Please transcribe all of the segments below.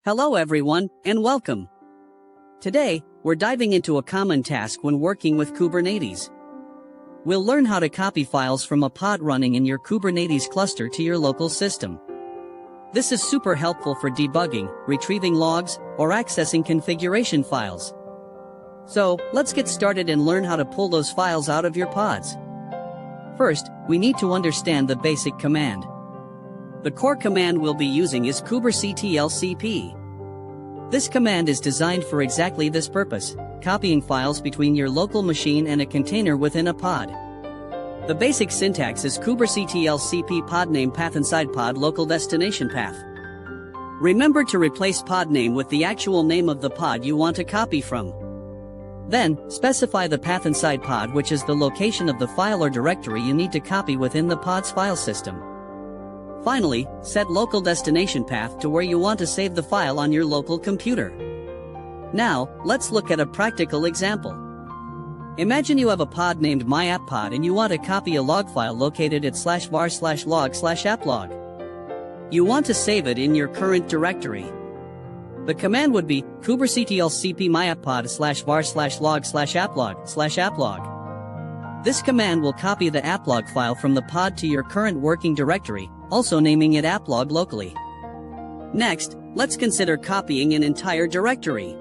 Hello everyone, and welcome. Today, we're diving into a common task when working with Kubernetes. We'll learn how to copy files from a pod running in your Kubernetes cluster to your local system. This is super helpful for debugging, retrieving logs, or accessing configuration files. So, let's get started and learn how to pull those files out of your pods. First, we need to understand the basic command. The core command we'll be using is kubectl. This command is designed for exactly this purpose, copying files between your local machine and a container within a pod. The basic syntax is kubectl pod name path inside pod local destination path. Remember to replace pod name with the actual name of the pod you want to copy from. Then, specify the path inside pod, which is the location of the file or directory you need to copy within the pod's file system. Finally, set local destination path to where you want to save the file on your local computer. Now, let's look at a practical example. Imagine you have a pod named myapp.pod and you want to copy a log file located at /var/log/applog. You want to save it in your current directory. The command would be kubectl myapp.pod /var/log/applog/applog. This command will copy the applog file from the pod to your current working directory, also naming it applog locally. Next, let's consider copying an entire directory.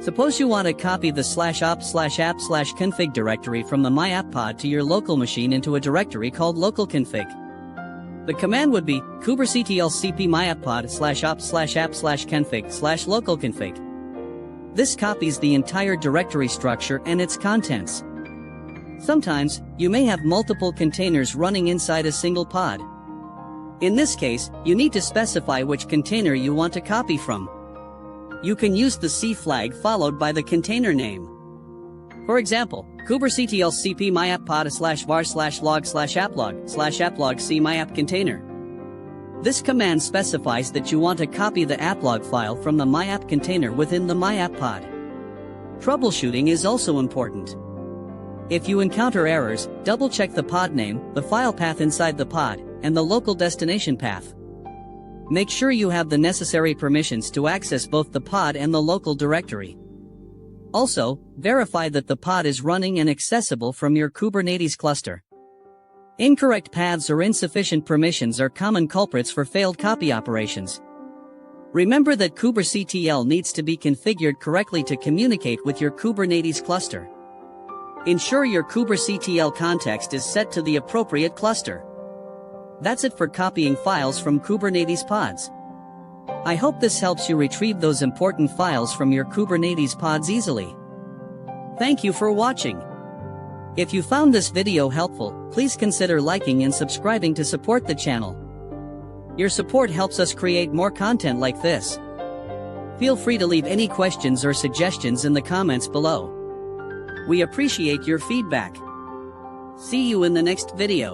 Suppose you want to copy the /op/app/config directory from the myapp pod to your local machine into a directory called localconfig. The command would be kubectl myapp.pod /op/app/config/localconfig. This copies the entire directory structure and its contents. Sometimes, you may have multiple containers running inside a single pod. In this case, you need to specify which container you want to copy from. You can use the C flag followed by the container name. For example, kubectl myapp.pod /var/log/applog/applog c myapp container. This command specifies that you want to copy the applog file from the myapp container within the myapp pod. Troubleshooting is also important. If you encounter errors, double-check the pod name, the file path inside the pod, and the local destination path. Make sure you have the necessary permissions to access both the pod and the local directory. Also, verify that the pod is running and accessible from your Kubernetes cluster. Incorrect paths or insufficient permissions are common culprits for failed copy operations. Remember that kubectl needs to be configured correctly to communicate with your Kubernetes cluster. Ensure your kubectl context is set to the appropriate cluster. That's it for copying files from Kubernetes pods. I hope this helps you retrieve those important files from your Kubernetes pods easily. Thank you for watching. If you found this video helpful, please consider liking and subscribing to support the channel. Your support helps us create more content like this. Feel free to leave any questions or suggestions in the comments below. We appreciate your feedback. See you in the next video.